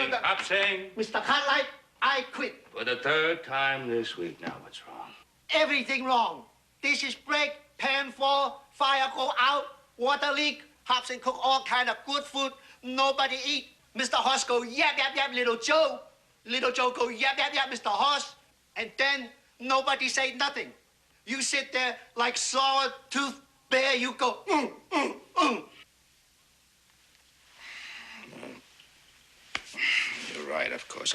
Stop saying. Mr. Cartwright, I quit. For the third time this week. Now, what's wrong? Everything wrong. Dishes break, pan fall, fire go out, water leak. Hobson cook all kind of good food. Nobody eat. Mr. Hoss go yap, yap, yap, little Joe. Little Joe go yap, yap, yap, Mr. Hoss. And then nobody say nothing. You sit there like saw-tooth bear. You go, You're right, of course.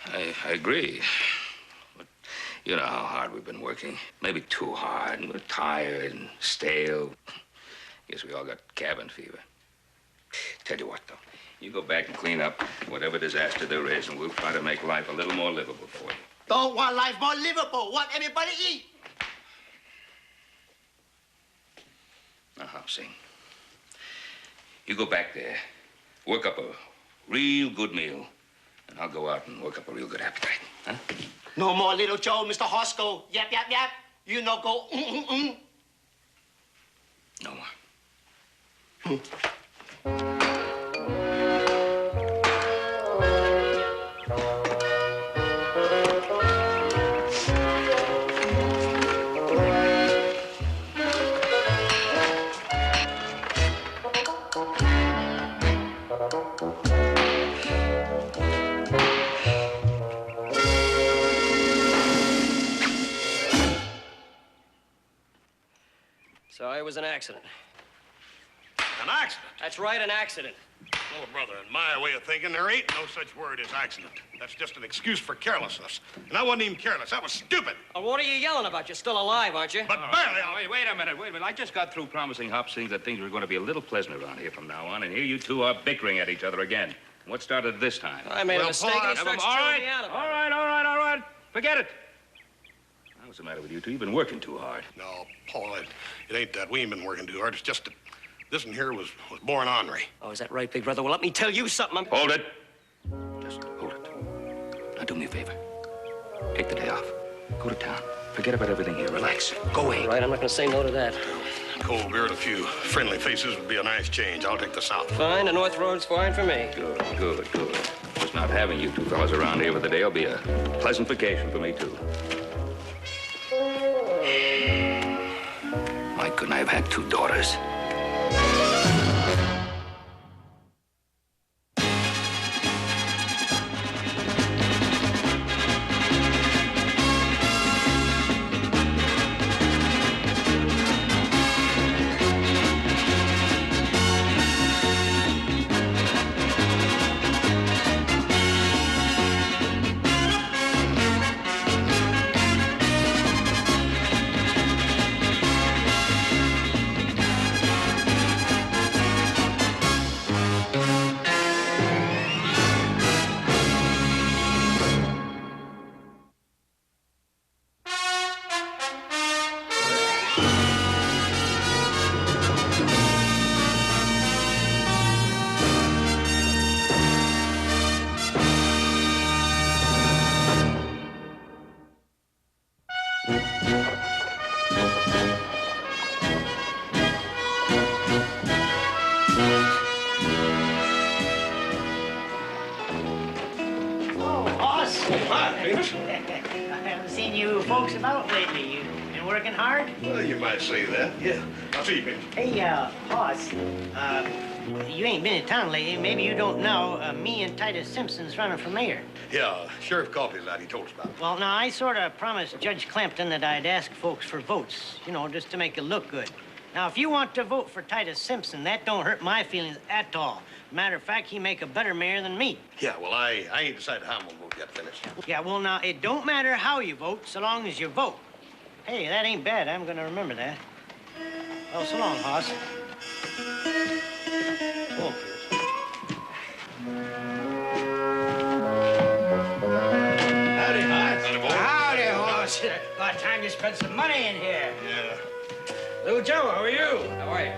I agree. But you know how hard we've been working. Maybe too hard, and we're tired and stale. Guess we all got cabin fever. Tell you what, though. You go back and clean up whatever disaster there is, and we'll try to make life a little more livable for you. Don't want life more livable. Want everybody eat. Now, Hobson, you go back there, work up a real good meal, and I'll go out and work up a real good appetite, huh? No more little Joe, Mr. Hoss go yap, yap, yap. You know go No more. So it was an accident. An accident? That's right, an accident. Oh, brother, in my way of thinking, there ain't no such word as accident. That's just an excuse for carelessness. And I wasn't even careless. That was stupid. Well, what are you yelling about? You're still alive, aren't you? But barely. Wait a minute. I just got through promising Hobson that things were going to be a little pleasant around here from now on, and here you two are bickering at each other again. And what started this time? I made a mistake and he starts chewing me out about it. All right. Forget it. What's the matter with you two? You've been working too hard. No, Paul, it ain't that. We ain't been working too hard. It's just that this one here was born ornery. Oh, is that right, big brother? Well, let me tell you something. Hold it. Just hold it. Now, do me a favor. Take the day off. Go to town. Forget about everything here. Relax. Go away. All right, I'm not going to say no to that. Cold beer and a few friendly faces would be a nice change. I'll take the south. Fine. The North Road's fine for me. Good. Just not having you two fellas around here for the day will be a pleasant vacation for me, too. Why couldn't I have had two daughters? Say that. Yeah. I'll see you, baby. Hey, Hoss, you ain't been in town lately. Maybe you don't know, me and Titus Simpson's running for mayor. Yeah, Sheriff Coffey's out. He told us about it. Well, now, I sort of promised Judge Clampton that I'd ask folks for votes, you know, just to make it look good. Now, if you want to vote for Titus Simpson, that don't hurt my feelings at all. Matter of fact, he make a better mayor than me. Yeah, well, I ain't decided how I'm gonna vote yet, Phyllis. Yeah, well, now, it don't matter how you vote, so long as you vote. Hey, that ain't bad. I'm gonna remember that. Oh, so long, Hoss. Oh, Howdy, Hoss. Howdy, boy. Howdy, Hoss. About time you spent some money in here. Yeah. Little Joe, how are you? How are you?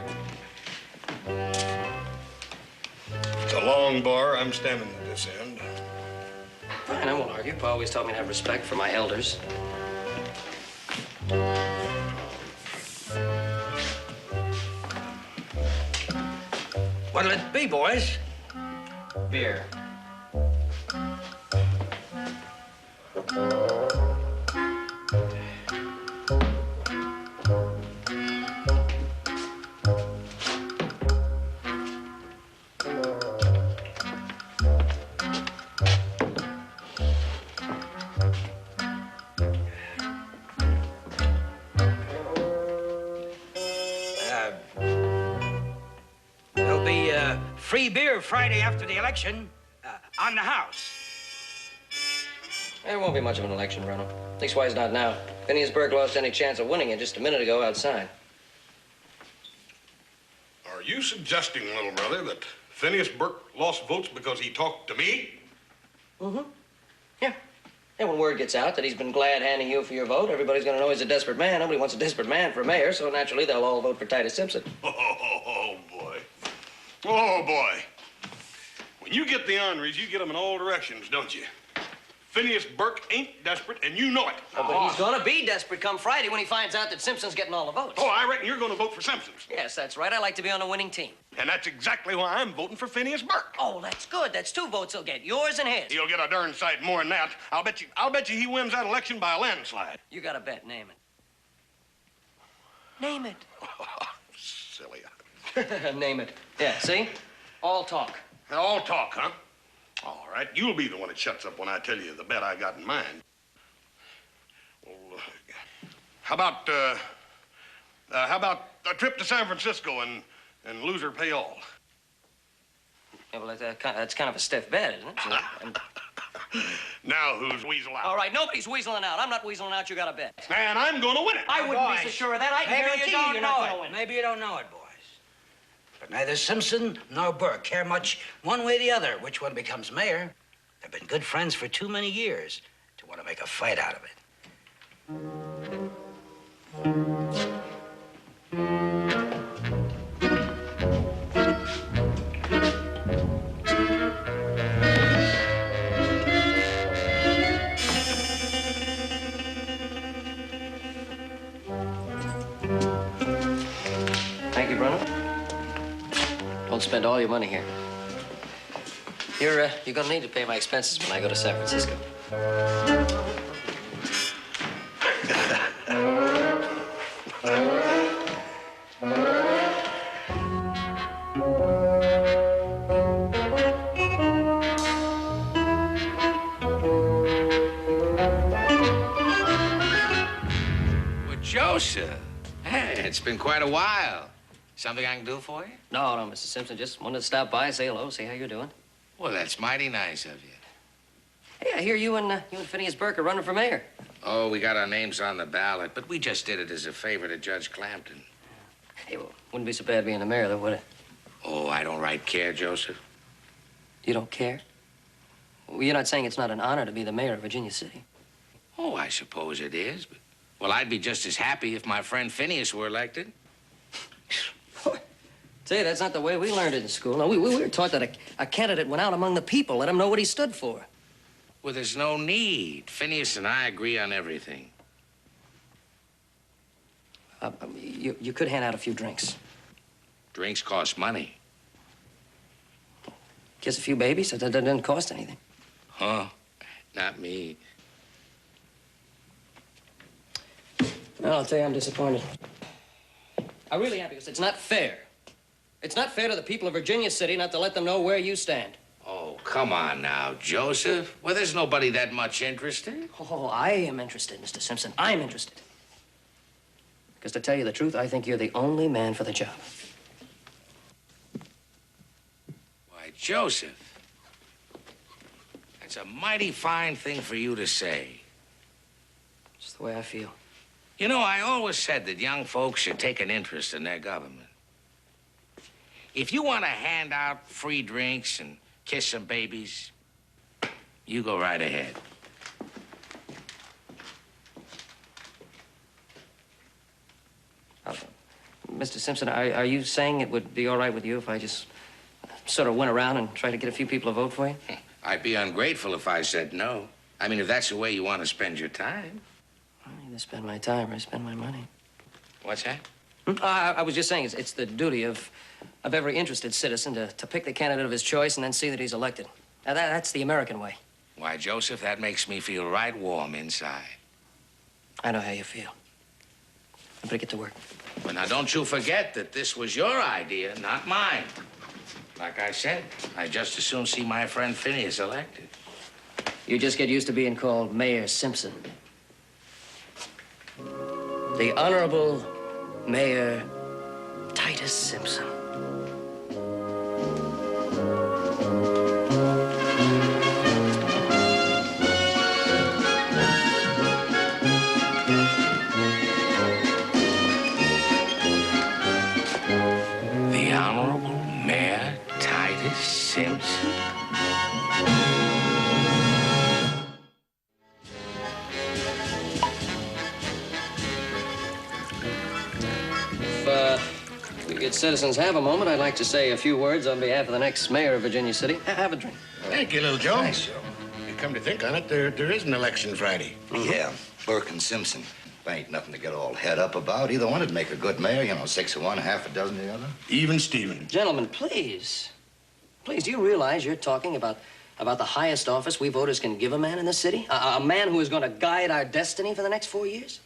It's a long bar. I'm standing at this end. Fine, I won't argue. Pa always taught me to have respect for my elders. What'll it be, boys? Beer. There'll be free beer Friday after the election on the house. There won't be much of an election, Bruno. Leastwise, not now. Phineas Burke lost any chance of winning it just a minute ago outside. Are you suggesting, little brother, that Phineas Burke lost votes because he talked to me? Mm-hmm. Yeah. And when word gets out that he's been glad handing you for your vote, everybody's going to know he's a desperate man. Nobody wants a desperate man for mayor, so naturally they'll all vote for Titus Simpson. Oh, boy. Oh, boy. When you get the honorees, you get them in all directions, don't you? Phineas Burke ain't desperate, and you know it. Oh, but he's going to be desperate come Friday when he finds out that Simpson's getting all the votes. Oh, I reckon you're going to vote for Simpson's. Yes, that's right. I like to be on a winning team. And that's exactly why I'm voting for Phineas Burke. Oh, that's good. That's 2 votes he'll get, yours and his. He'll get a darn sight more than that. I'll bet you he wins that election by a landslide. You got a bet. Name it. Name it. Silly. Name it. Yeah, see? All talk. All talk, huh? All right, you'll be the one that shuts up when I tell you the bet I got in mind. Well, how about a trip to San Francisco and loser pay all? Yeah, well, that's kind of a stiff bet, isn't it? Now who's weasel out? All right, nobody's weaseling out. I'm not weaseling out. You got a bet. And I'm going to win it. I wouldn't be so sure of that. I can guarantee you you're not going to win. Maybe you don't know it, boys. But neither Simpson nor Burke care much one way or the other which one becomes mayor. They've been good friends for too many years to want to make a fight out of it. Thank you, Bruno. Don't spend all your money here. You're gonna need to pay my expenses when I go to San Francisco. Well, Joseph, hey, it's been quite a while. Something I can do for you? No, Mr. Simpson. Just wanted to stop by, say hello, see how you're doing. Well, that's mighty nice of you. Hey, I hear you and Phineas Burke are running for mayor. Oh, we got our names on the ballot, but we just did it as a favor to Judge Clampton. Hey, well, wouldn't be so bad being the mayor, though, would it? Oh, I don't right care, Joseph. You don't care? Well, you're not saying it's not an honor to be the mayor of Virginia City. Oh, I suppose it is, but... Well, I'd be just as happy if my friend Phineas were elected. Say, that's not the way we learned it in school. No, we were taught that a candidate went out among the people, let them know what he stood for. Well, there's no need. Phineas and I agree on everything. You could hand out a few drinks. Drinks cost money. Kiss a few babies, that doesn't cost anything. Huh? Not me. Well, I'll tell you, I'm disappointed. I really am, because it's not fair. It's not fair to the people of Virginia City not to let them know where you stand. Oh, come on now, Joseph. Well, there's nobody that much interested. Oh, I am interested, Mr. Simpson. I'm interested. Because to tell you the truth, I think you're the only man for the job. Why, Joseph, that's a mighty fine thing for you to say. It's the way I feel. You know, I always said that young folks should take an interest in their government. If you want to hand out free drinks and kiss some babies, you go right ahead. Mr. Simpson, are you saying it would be all right with you if I just sort of went around and tried to get a few people to vote for you? I'd be ungrateful if I said no. I mean, if that's the way you want to spend your time. I either spend my time or I spend my money. What's that? I was just saying, it's the duty of every interested citizen to pick the candidate of his choice and then see that he's elected. Now, that's the American way. Why, Joseph, that makes me feel right warm inside. I know how you feel. I better get to work. But now, don't you forget that this was your idea, not mine. Like I said, I'd just as soon see my friend Phineas elected. You just get used to being called Mayor Simpson. The Honorable Mayor Titus Simpson. The Honorable Mayor Titus Simpson. If you good citizens have a moment, I'd like to say a few words on behalf of the next mayor of Virginia City. Have a drink. Thank you, little Joe. Nice, Joe. You come to think on it, there is an election Friday. Yeah, Burke and Simpson. Ain't nothing to get all head up about. Either one would make a good mayor, you know, 6 of one, half a dozen of the other. Even Steven. Gentlemen, please. Please, do you realize you're talking about the highest office we voters can give a man in this city? A man who is going to guide our destiny for the next 4 years?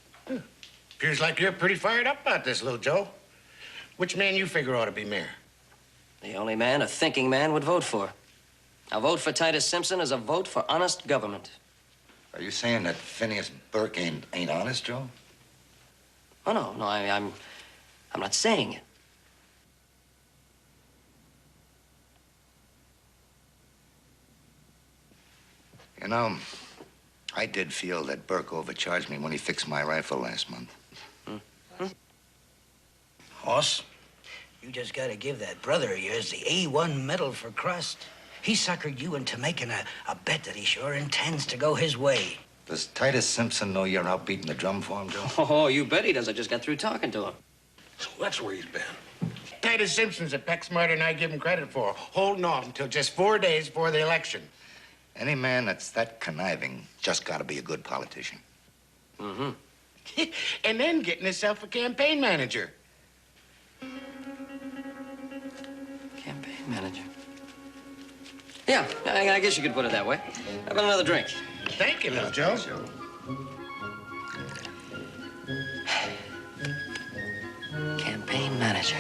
Appears like you're pretty fired up about this, little Joe. Which man you figure ought to be mayor? The only man a thinking man would vote for. A vote for Titus Simpson is a vote for honest government. Are you saying that Phineas Burke ain't honest, Joe? Oh, no, I'm not saying it. You know, I did feel that Burke overcharged me when he fixed my rifle last month. Hoss, you just gotta give that brother of yours the A1 medal for crust. He suckered you into making a bet that he sure intends to go his way. Does Titus Simpson know you're out beating the drum for him, Joe? Oh, you bet he does. I just got through talking to him. So that's where he's been. Titus Simpson's a peck smarter than I give him credit for, holding off until just 4 days before the election. Any man that's that conniving just gotta be a good politician. Mm-hmm. And then getting himself a campaign manager. Campaign manager. Yeah, I guess you could put it that way. How about another drink? Thank you, little Joe. Campaign manager.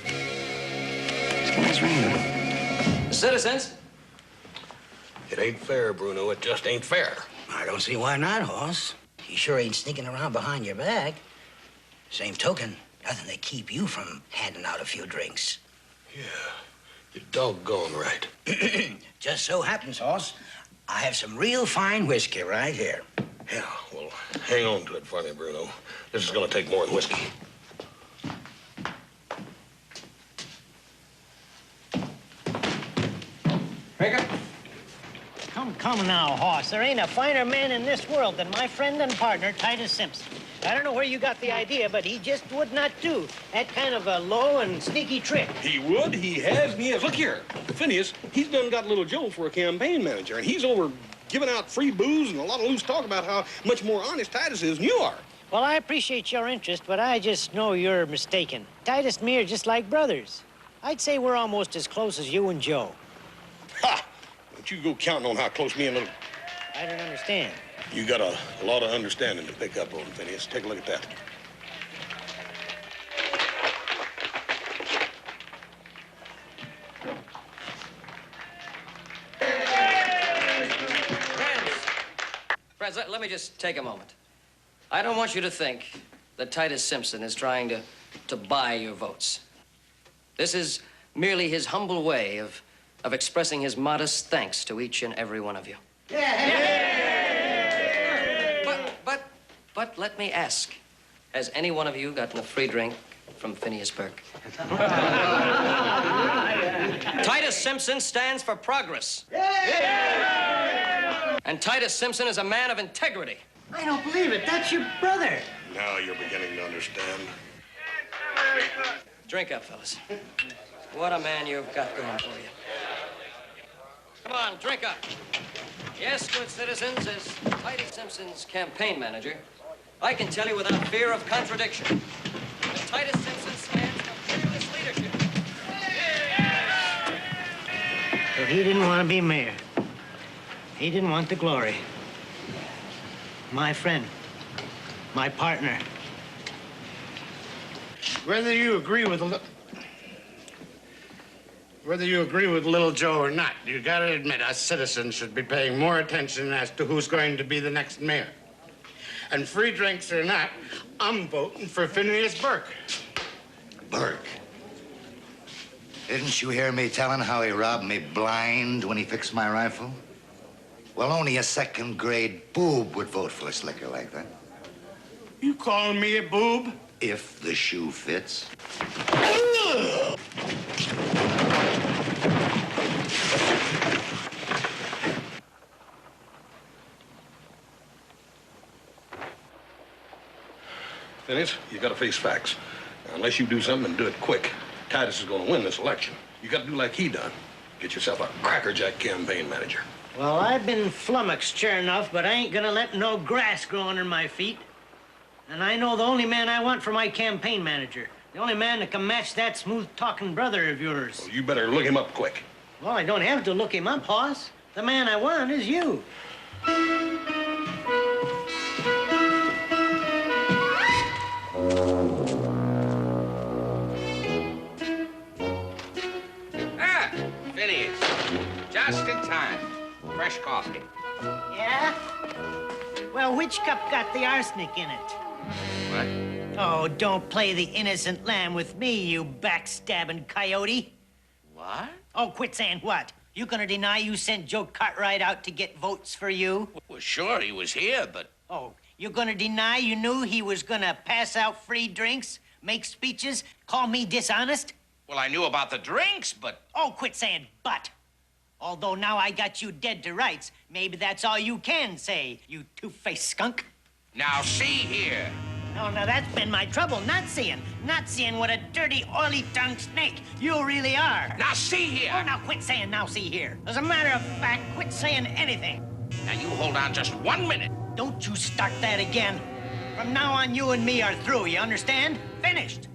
This guy's ring. Citizens. It ain't fair, Bruno. It just ain't fair. I don't see why not, Hoss. He sure ain't sneaking around behind your back. Same token, nothing to keep you from handing out a few drinks. Yeah, you're doggone right. Just so happens, Hoss, I have some real fine whiskey right here. Yeah, well, hang on to it for me, Bruno. This is gonna take more than whiskey. Drinker? Come now, Hoss. There ain't a finer man in this world than my friend and partner, Titus Simpson. I don't know where you got the idea, but he just would not do that kind of a low and sneaky trick. He would, he has, and he has. Look here, Phineas, he's done got little Joe for a campaign manager, and he's over giving out free booze and a lot of loose talk about how much more honest Titus is than you are. Well, I appreciate your interest, but I just know you're mistaken. Titus and me are just like brothers. I'd say we're almost as close as you and Joe. Ha! Don't you go counting on how close me and little... I don't understand. You got a lot of understanding to pick up on, Phineas. Take a look at that. Friends, let me just take a moment. I don't want you to think that Titus Simpson is trying to buy your votes. This is merely his humble way of expressing his modest thanks to each and every one of you. But let me ask, has any one of you gotten a free drink from Phineas Burke? Titus Simpson stands for progress. And Titus Simpson is a man of integrity. I don't believe it. That's your brother. Now you're beginning to understand. Drink up, fellas. What a man you've got going for you. Come on, drink up. Yes, good citizens, as Titus Simpson's campaign manager, I can tell you without fear of contradiction that Titus Simpson stands for fearless leadership. So he didn't want to be mayor. He didn't want the glory. My friend, my partner. Whether you agree with Little Joe or not, you gotta admit us citizens should be paying more attention as to who's going to be the next mayor. And free drinks or not, I'm voting for Phineas Burke. Burke? Didn't you hear me telling how he robbed me blind when he fixed my rifle? Well, only a second-grade boob would vote for a slicker like that. You calling me a boob? If the shoe fits. Phineas, you gotta face facts. Now, unless you do something and do it quick, Titus is gonna win this election. You gotta do like he done. Get yourself a crackerjack campaign manager. Well, I've been flummoxed, sure enough, but I ain't gonna let no grass grow under my feet. And I know the only man I want for my campaign manager. The only man that can match that smooth-talking brother of yours. Well, you better look him up quick. Well, I don't have to look him up, Hoss. The man I want is you. Ah, Phineas. Just in time. Fresh coffee. Yeah? Well, which cup got the arsenic in it? What? Oh, don't play the innocent lamb with me, you backstabbing coyote. What? Oh, quit saying what? You gonna deny you sent Joe Cartwright out to get votes for you? Well, sure, he was here, but... Oh, you gonna deny you knew he was gonna pass out free drinks, make speeches, call me dishonest? Well, I knew about the drinks, but... Oh, quit saying but. Although now I got you dead to rights, maybe that's all you can say, you two-faced skunk. Now, see here. Oh, now that's been my trouble, not seeing what a dirty, oily-tongued snake you really are. Now, see here. Oh, now quit saying now see here. As a matter of fact, quit saying anything. Now, you hold on just 1 minute. Don't you start that again. From now on, you and me are through, you understand? Finished.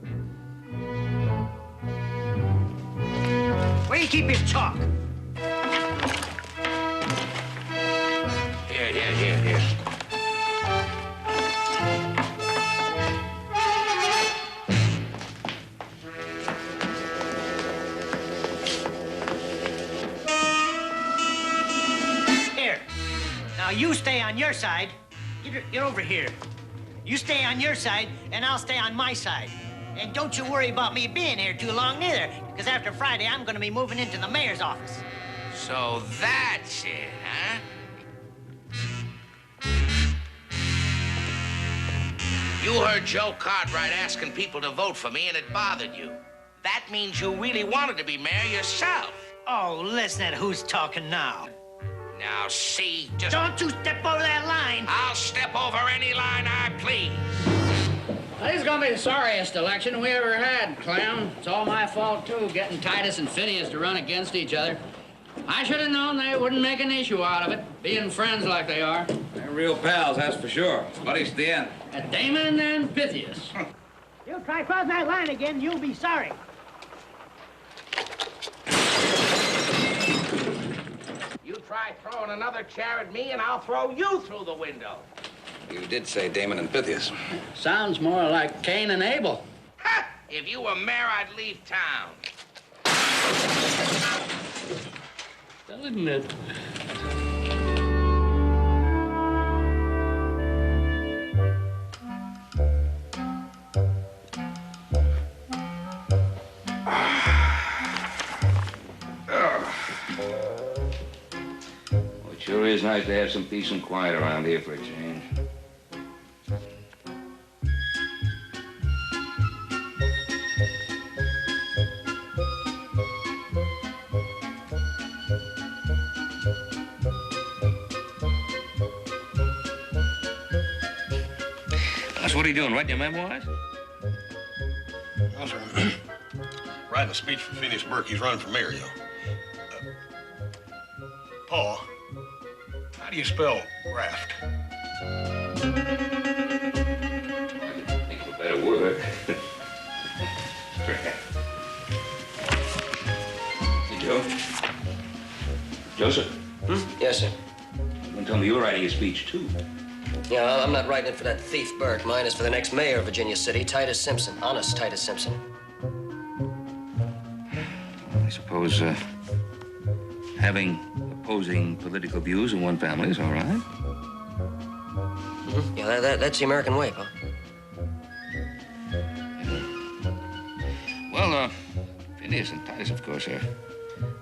Where you keep your chalk? Here. Now, you stay on your side. Get over here. You stay on your side, and I'll stay on my side. And don't you worry about me being here too long, neither, because after Friday, I'm going to be moving into the mayor's office. So that's it, huh? You heard Joe Cartwright asking people to vote for me, and it bothered you. That means you really wanted to be mayor yourself. Oh, listen at who's talking now. Now, see, just... Don't you step over that line. I'll step over any line I please. Well, this is gonna be the sorriest election we ever had, Clem. It's all my fault, too, getting Titus and Phineas to run against each other. I should have known they wouldn't make an issue out of it, being friends like they are. They're real pals, that's for sure. Buddies to the end. Damon and Pythias. You try crossing that line again, you'll be sorry. You try throwing another chair at me, and I'll throw you through the window. You did say Damon and Pythias. Sounds more like Cain and Abel. Ha! If you were mayor, I'd leave town. Doesn't it? Well, it sure is nice to have some peace and quiet around here for a change. What are you doing, writing your memoirs? No, sir. Writing a speech for Phineas Burke. He's running for mayor, yo. Paul, how do you spell raft? I could think of a better word. Joseph? Yes, sir. Don't tell me you were writing a speech, too. Yeah, I'm not writing it for that thief Burke. Mine is for the next mayor of Virginia City, Titus Simpson. Honest Titus Simpson. I suppose, having opposing political views in one family is all right. Yeah, that's the American way, Pop. Well, Phineas and Titus, of course, are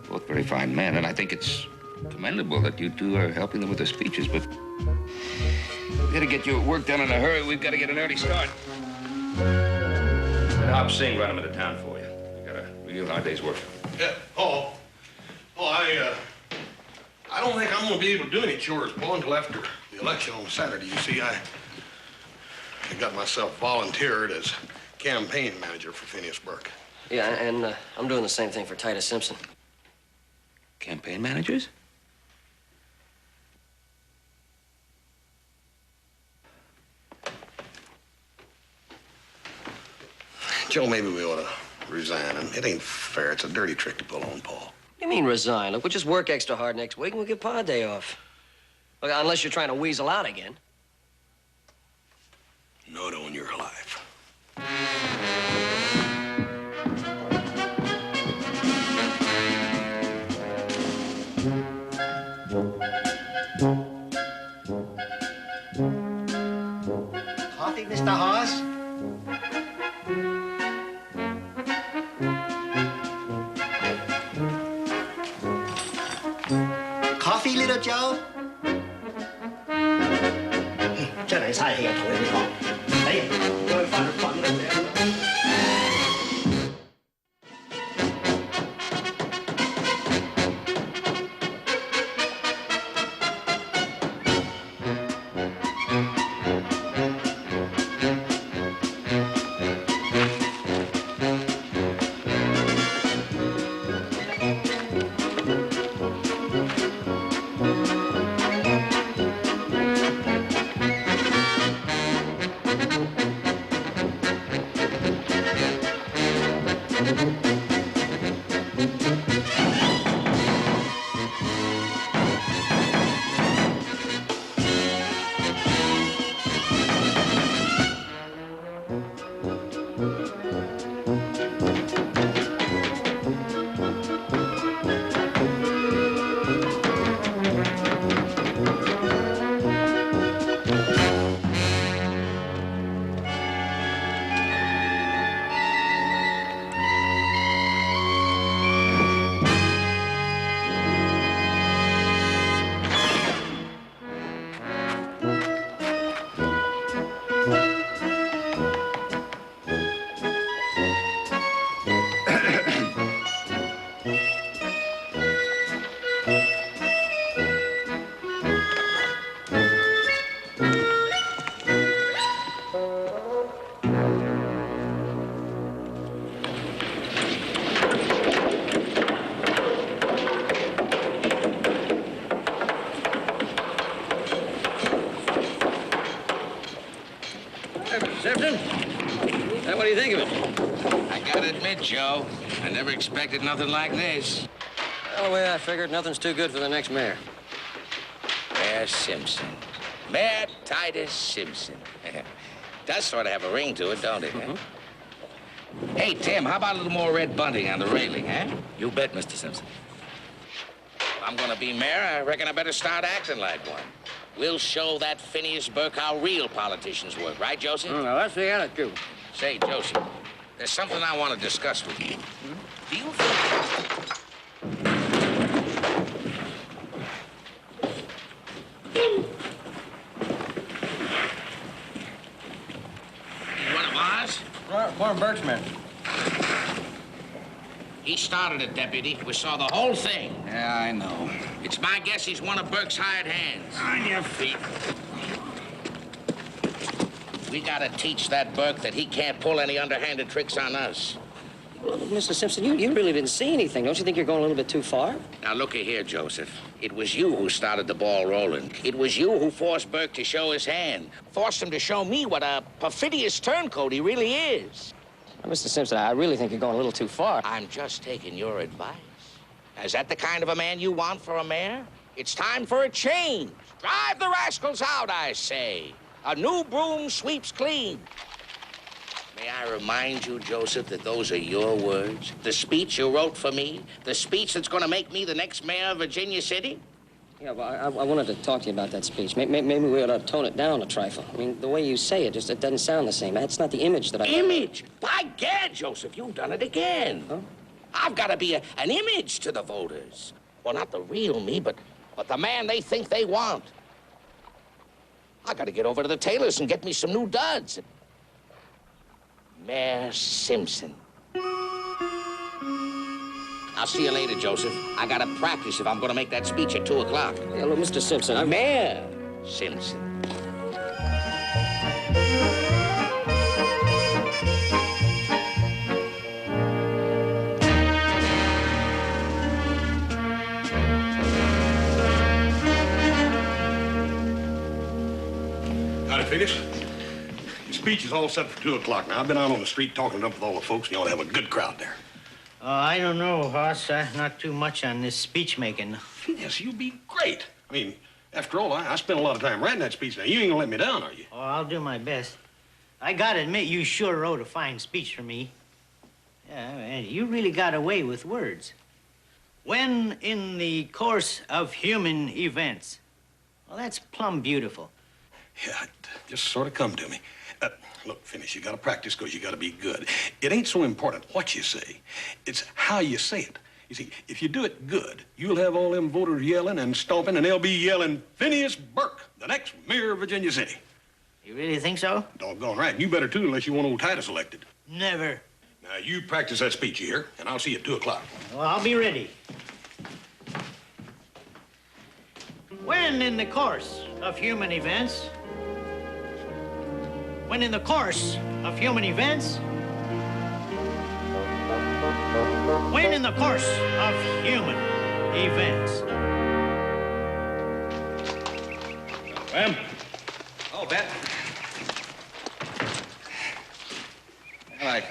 both very fine men, and I think it's commendable that you two are helping them with their speeches, but we gotta get your work done in a hurry. We've got to get an early start. Let Hop Sing run them into town for you. We got a real hard day's work. Yeah, Paul, I don't think I'm going to be able to do any chores, Paul, until after the election on Saturday. You see, I got myself volunteered as campaign manager for Phineas Burke. Yeah, and I'm doing the same thing for Titus Simpson. Campaign managers? Joe, maybe we ought to resign him. It ain't fair. It's a dirty trick to pull on, Paul. What do you mean resign? Look, we'll just work extra hard next week and we'll give Pa a day off. Look, unless you're trying to weasel out again. Not on your life. Coffee, Mr. Hoss? Coffee, little Joe? 真係嘥氣啊，同你哋講。我去翻去瞓啦。What do you think of it? I gotta admit, Joe, I never expected nothing like this. Well, the way I figured, nothing's too good for the next mayor. Mayor Simpson. Mayor Titus Simpson. Does sort of have a ring to it, don't it? Huh? Hey, Tim, how about a little more red bunting on the railing, huh? You bet, Mr. Simpson. If I'm gonna be mayor, I reckon I better start acting like one. We'll show that Phineas Burke how real politicians work, right, Josie? Now, that's the attitude. Say, Josie, there's something I want to discuss with you. Do you think... One of ours? One of Burke's men. He started it, Deputy. We saw the whole thing. Yeah, I know. It's my guess he's one of Burke's hired hands. On your feet. We gotta teach that Burke that he can't pull any underhanded tricks on us. Well, Mr. Simpson, you really didn't see anything. Don't you think you're going a little bit too far? Now, looky here, Joseph. It was you who started the ball rolling. It was you who forced Burke to show his hand. Forced him to show me what a perfidious turncoat he really is. Well, Mr. Simpson, I really think you're going a little too far. I'm just taking your advice. Is that the kind of a man you want for a mayor? It's time for a change. Drive the rascals out, I say. A new broom sweeps clean. May I remind you, Joseph, that those are your words? The speech you wrote for me? The speech that's going to make me the next mayor of Virginia City? Yeah, well, I wanted to talk to you about that speech. Maybe we ought to tone it down a trifle. I mean, the way you say it, it doesn't sound the same. That's not the image that I... Image? By gad, Joseph, you've done it again. Huh? I've got to be an image to the voters. Well, not the real me, but the man they think they want. I got to get over to the tailor's and get me some new duds. Mayor Simpson. I'll see you later, Joseph. I got to practice if I'm going to make that speech at 2 o'clock. Yeah, look, Mr. Simpson, Mayor Simpson. Howdy, Phineas. Your speech is all set for 2 o'clock. Now, I've been out on the street talking it up with all the folks, and you ought to have a good crowd there. I don't know, Hoss. Not too much on this speech making. Phineas, you'll be great. I mean, after all, I spent a lot of time writing that speech. Now, you ain't gonna let me down, are you? Oh, I'll do my best. I gotta admit, you sure wrote a fine speech for me. Yeah, man, you really got away with words. When in the course of human events. Well, that's plumb beautiful. Yeah, it just sort of come to me. Look, Phineas, you got to practice because you got to be good. It ain't so important what you say. It's how you say it. You see, if you do it good, you'll have all them voters yelling and stomping, and they'll be yelling, Phineas Burke, the next mayor of Virginia City. You really think so? Doggone right. And you better, too, unless you want old Titus elected. Never. Now, you practice that speech, you hear? And I'll see you at 2 o'clock. Well, I'll be ready. When in the course of human events... When in the course of human events... When in the course of human events... Ma'am? Oh, Ben. Well, I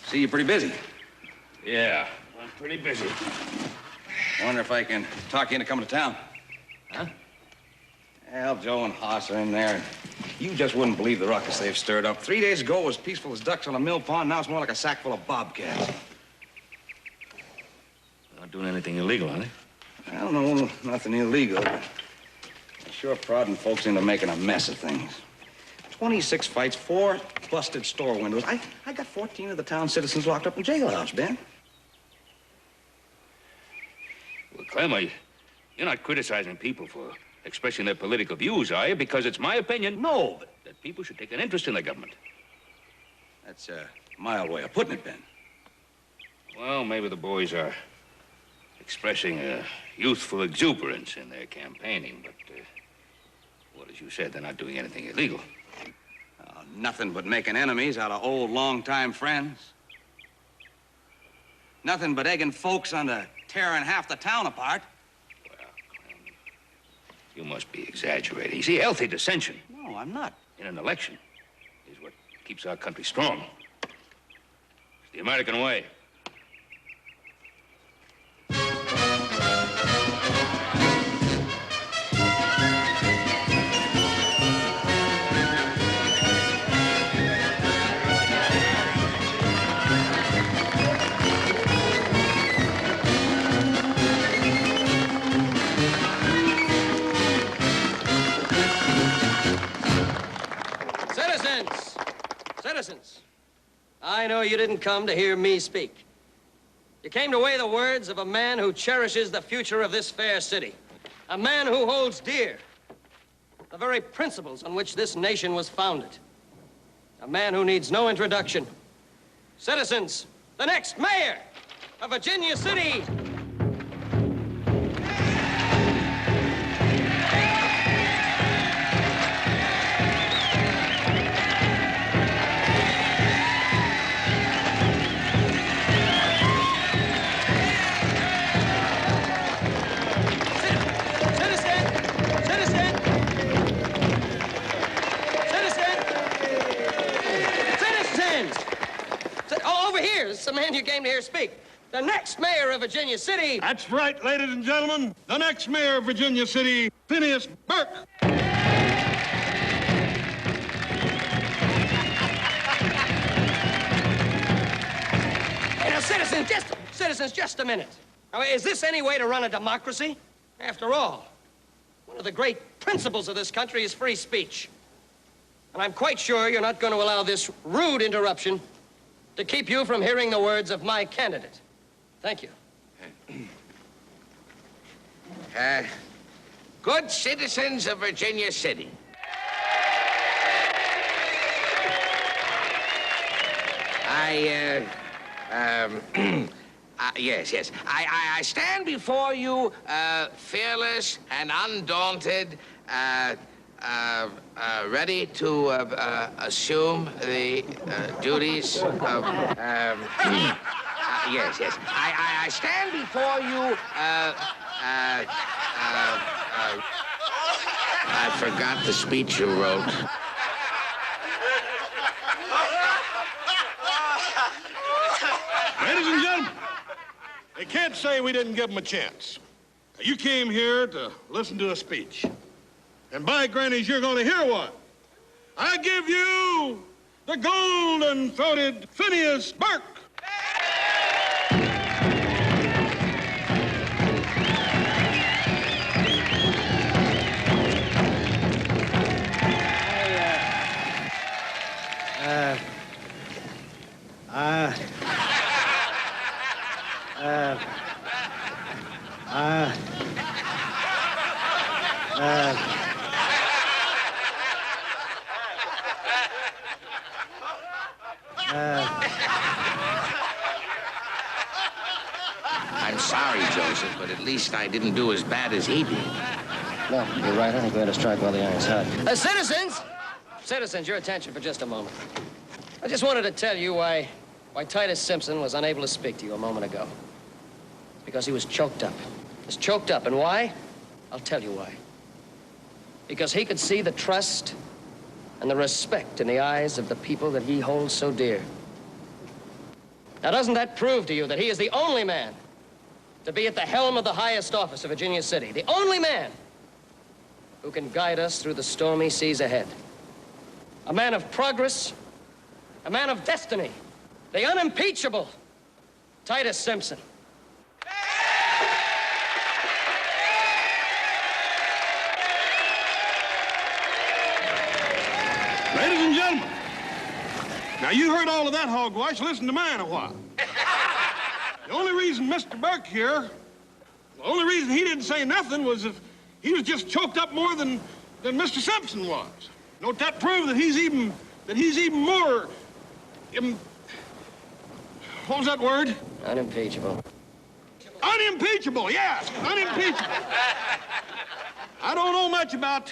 see you're pretty busy. Yeah, I'm pretty busy. I wonder if I can talk you into coming to town. Huh? Well, Joe and Hoss are in there. You just wouldn't believe the ruckus they've stirred up. 3 days ago it was peaceful as ducks on a mill pond. Now it's more like a sack full of bobcats. They're not doing anything illegal, are they? Well, no, nothing illegal. But they're sure prodding folks into making a mess of things. 26 fights, 4 busted store windows. I got 14 of the town citizens locked up in jailhouse, Ben. Well, Clem, you're not criticizing people for expressing their political views, are you? Because it's my opinion, no, that people should take an interest in the government. That's a mild way of putting it, Ben. Well, maybe the boys are expressing a youthful exuberance in their campaigning, but, well, as you said, they're not doing anything illegal. Nothing but making enemies out of old, long-time friends. Nothing but egging folks on to tearing half the town apart. Well, Clem, you must be exaggerating. You see, healthy dissension. No, I'm not. In an election is what keeps our country strong. It's the American way. Citizens, I know you didn't come to hear me speak. You came to weigh the words of a man who cherishes the future of this fair city. A man who holds dear the very principles on which this nation was founded. A man who needs no introduction. Citizens, the next mayor of Virginia City. Over here. This is the man you came to hear speak. the next mayor of Virginia City. That's right, ladies and gentlemen. The next mayor of Virginia City, Phineas Burke. Hey, now, citizens, just a minute. Now, is this any way to run a democracy? After all, one of the great principles of this country is free speech. And I'm quite sure you're not going to allow this rude interruption to keep you from hearing the words of my candidate. Thank you. Good citizens of Virginia City. Yes. I stand before you fearless and undaunted, ready to assume the duties of... yes. I stand before you, I forgot the speech you wrote. Ladies and gentlemen, they can't say we didn't give them a chance. You came here to listen to a speech. And by grannies, you're going to hear one. I give you the golden-throated Phineas Burke. I'm sorry, Joseph, but at least I didn't do as bad as he did. No, you're right. I think we ought to strike while the iron's hot. Citizens, your attention for just a moment. I just wanted to tell you why Titus Simpson was unable to speak to you a moment ago. Because he was choked up. He was choked up. And why? I'll tell you why. Because he could see the trust and the respect in the eyes of the people that he holds so dear. Now, doesn't that prove to you that he is the only man to be at the helm of the highest office of Virginia City? The only man who can guide us through the stormy seas ahead. A man of progress, a man of destiny, the unimpeachable Titus Simpson. Ladies and gentlemen, now you heard all of that hogwash. Listen to mine a while. The only reason Mr. Burke here, the only reason he didn't say nothing was if he was just choked up more than Mr. Simpson was. Don't that prove that he's even more, what was that word? Unimpeachable. Unimpeachable, yes, unimpeachable. I don't know much about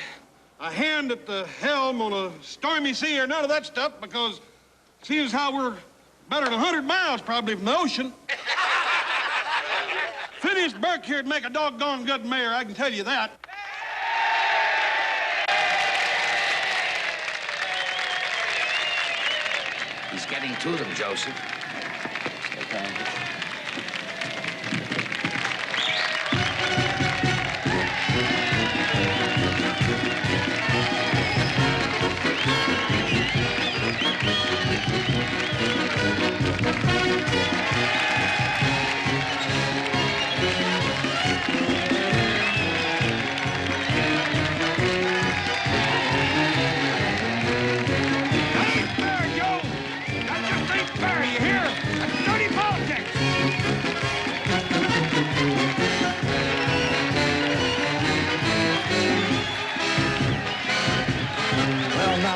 a hand at the helm on a stormy sea or none of that stuff because seeing as how we're better than 100 miles probably from the ocean. Phineas Burke here'd make a doggone good mayor, I can tell you that. He's getting to them, Joseph. Okay.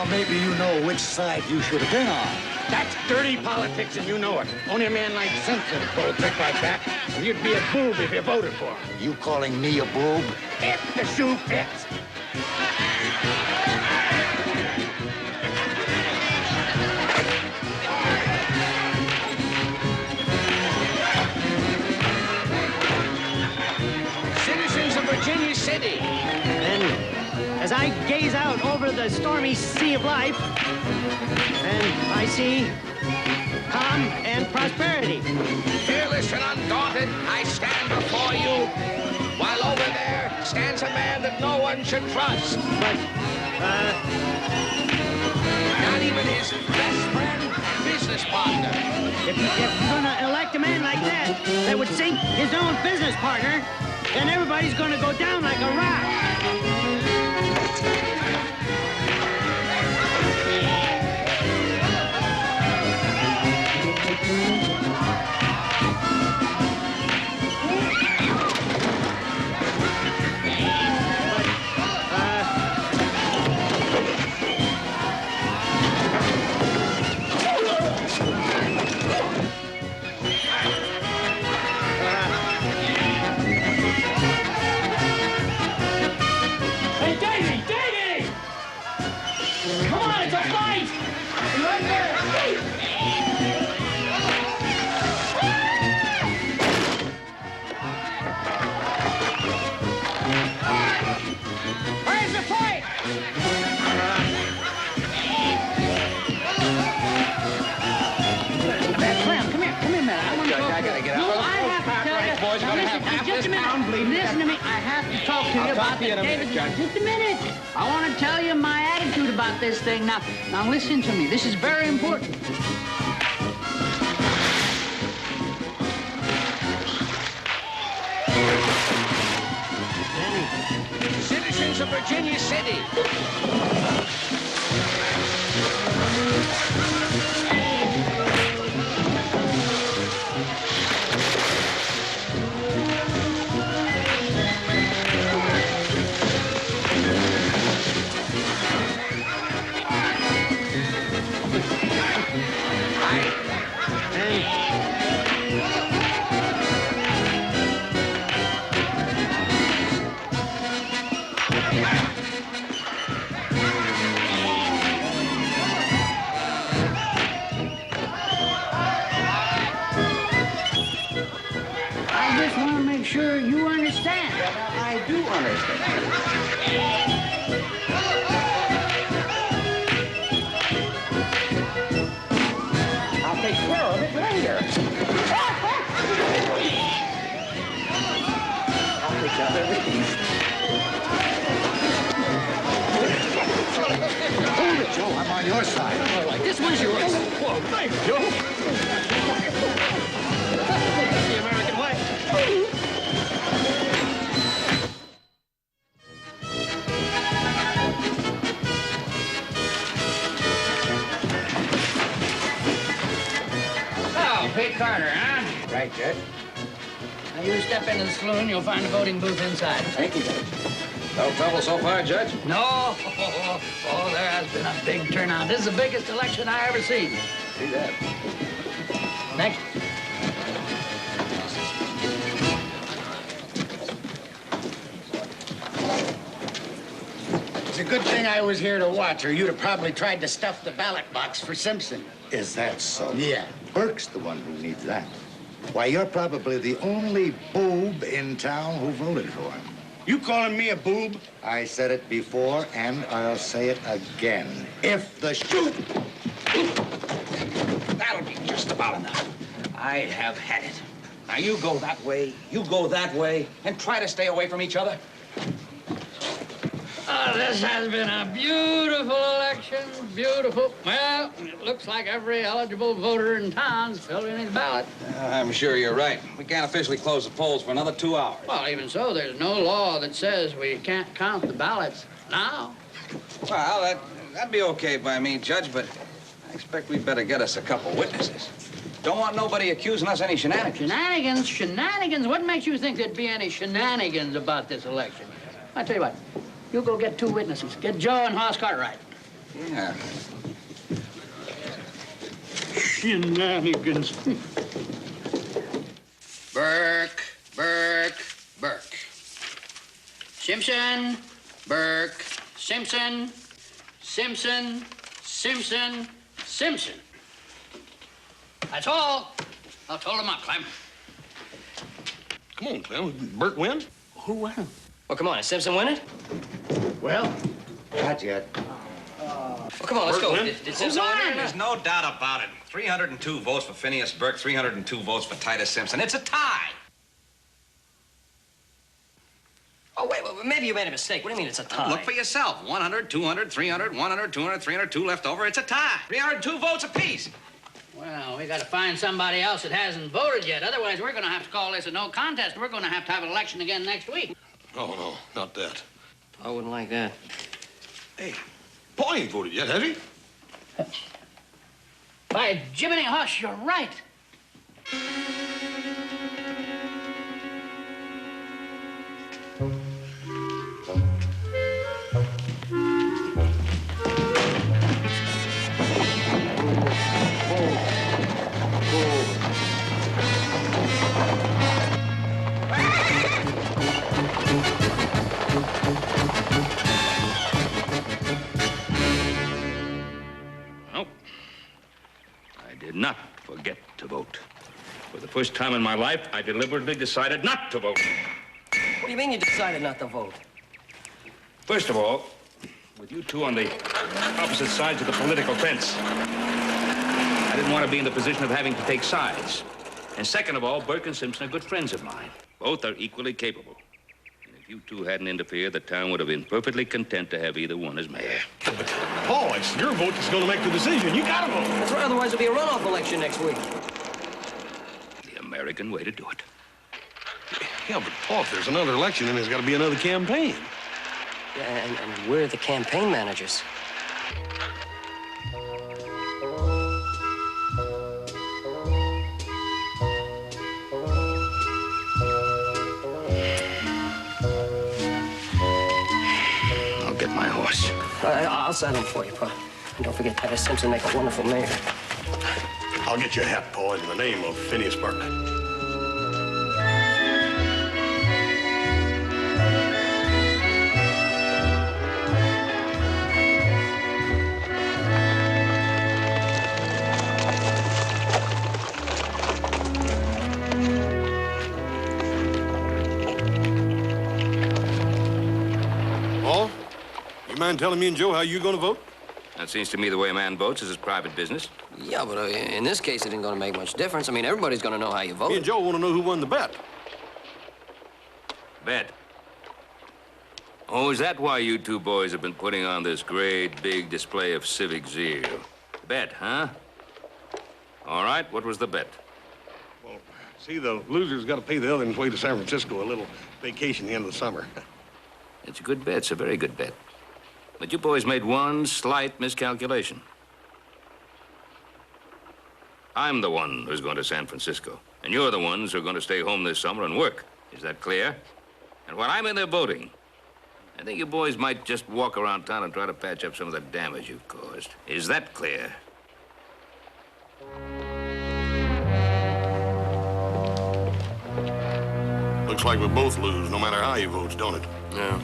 Maybe you know which side you should have been on. That's dirty politics, and you know it. Only a man like Simpson would pull a trick like that. And you'd be a boob if you voted for him. You calling me a boob? If the shoe fits. Citizens of Virginia City. And as I gaze out over the stormy sea of life, and I see calm, and prosperity. Fearless and undaunted, I stand before you, while over there stands a man that no one should trust. But, not even his best friend and business partner. if you're gonna elect a man like that would sink his own business partner, then everybody's gonna go down like a rock. Listen to me. I have to talk to you about the David. Just a minute. I want to tell you my attitude about this thing. Now listen to me. This is very important. Citizens of Virginia City. Sure you understand. I do understand. I'll take care of it later. I'll take care of everything. Hold it, Joe. I'm on your side. All right, this one's yours. Whoa, thanks, Joe. That's the American way. Pete Carter, huh? Right, Judge. Now you step into the saloon, you'll find a voting booth inside. Thank you, Judge. No trouble so far, Judge? No. Oh, there has been a big turnout. This is the biggest election I ever seen. See that? Next. It's a good thing I was here to watch, or you'd have probably tried to stuff the ballot box for Simpson. Is that so? Yeah. Burke's the one who needs that. Why, you're probably the only boob in town who voted for him. You calling me a boob? I said it before, and I'll say it again. If the shoot... That'll be just about enough. I have had it. Now, you go that way, you go that way, and try to stay away from each other. Oh, this has been a beautiful election. Beautiful. Well, it looks like every eligible voter in town's filled in his ballot. I'm sure you're right. We can't officially close the polls for another 2 hours. Well, even so, there's no law that says we can't count the ballots now. Well, that'd be okay by me, Judge, but I expect we'd better get us a couple witnesses. Don't want nobody accusing us of any shenanigans. Shenanigans? Shenanigans? What makes you think there'd be any shenanigans about this election? I tell you what, you go get 2 witnesses. Get Joe and Hoss Cartwright. Yeah. Shenanigans. Burke, Simpson, Burke, Simpson, Simpson, Simpson, Simpson. That's all. I'll toll them up, Clem. Come on, Clem. Bert win? Who won? Well, come on. Is Simpson winning? Well, Not yet. Well, come on, let's go. Did Simpson win? There's no doubt about it. 302 votes for Phineas Burke, 302 votes for Titus Simpson. It's a tie. Oh, wait, maybe you made a mistake. What do you mean it's a tie? Look for yourself. 100, 200, 300, 100, 200, 300, 2 left over. It's a tie. 302 votes apiece. Well, we got to find somebody else that hasn't voted yet. Otherwise, we're going to have to call this a no contest. We're going to have an election again next week. Oh, no, not that. I wouldn't like that. Hey, Paul ain't voted yet, has he? By Jiminy Hush, you're right. Not forget to vote. For the first time in my life, I deliberately decided not to vote. What do you mean you decided not to vote? First of all, with you two on the opposite sides of the political fence, I didn't want to be in the position of having to take sides. And second of all, Burke and Simpson are good friends of mine. Both are equally capable. And if you two hadn't interfered, the town would have been perfectly content to have either one as mayor. Yeah, but, Paul, it's your vote that's going to make the decision. You got to vote. That's right, otherwise there'll be a runoff election next week. The American way to do it. Yeah, but, Paul, if there's another election, then there's got to be another campaign. Yeah, and we're the campaign managers. I'll get my horse. I'll saddle him for you, Pa. And don't forget Titus Simpson make a wonderful mayor. I'll get you a hat, Paul, in the name of Phineas Burke. Paul, you mind telling me and Joe how you're going to vote? That seems to me the way a man votes is his private business. Yeah, but in this case, it ain't gonna make much difference. I mean, everybody's gonna know how you vote. Me and Joe want to know who won the bet. Bet. Oh, is that why you two boys have been putting on this great big display of civic zeal? Bet, huh? All right, what was the bet? Well, see, the loser's got to pay the other one's way to San Francisco, a little vacation at the end of the summer. It's a good bet. It's a very good bet. But you boys made one slight miscalculation. I'm the one who's going to San Francisco, and you're the ones who are going to stay home this summer and work. Is that clear? And when I'm in there voting, I think you boys might just walk around town and try to patch up some of the damage you've caused. Is that clear? Looks like we both lose, no matter how he votes, don't it? Yeah.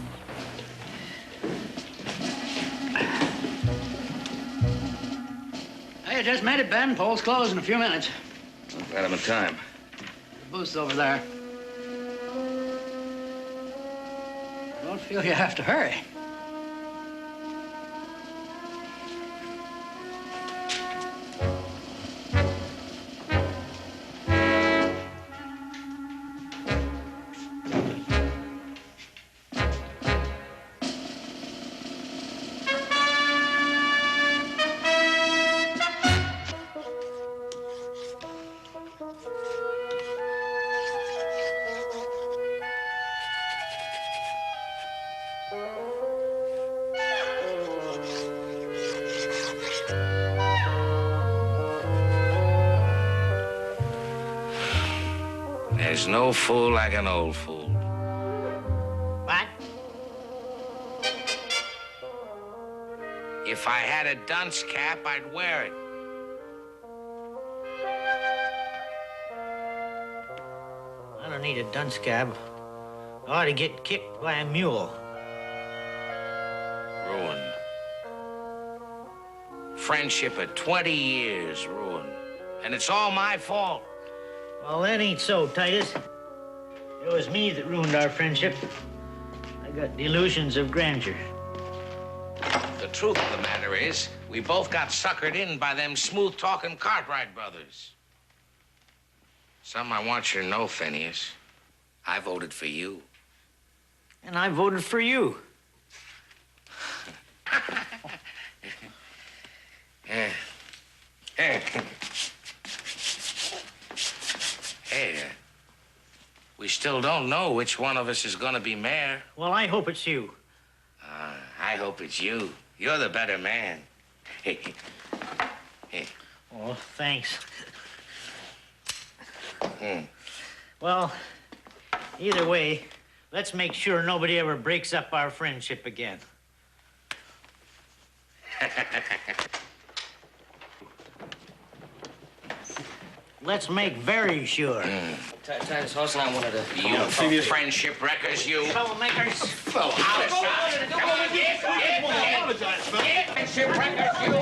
Hey, you just made it, Ben. Polls close in a few minutes. I'm glad I'm in time. The booth's over there. Don't feel you have to hurry. There's no fool like an old fool. What? If I had a dunce cap, I'd wear it. I don't need a dunce cap. I ought to get kicked by a mule. Ruined. Friendship of 20 years ruined. And it's all my fault. Well, that ain't so, Titus. It was me that ruined our friendship. I got delusions of grandeur. the truth of the matter is, we both got suckered in by them smooth-talking Cartwright brothers. Something I want you to know, Phineas. I voted for you. And I voted for you. Hey, we still don't know which one of us is gonna be mayor. Well, I hope it's you. I hope it's you. You're the better man. Hey. Oh, thanks. Well, either way, let's make sure nobody ever breaks up our friendship again. Let's make very sure. Titus Hoss and I wanted to... You friendship wreckers, you. Troublemakers. Well, Alice, friendship wreckers, you.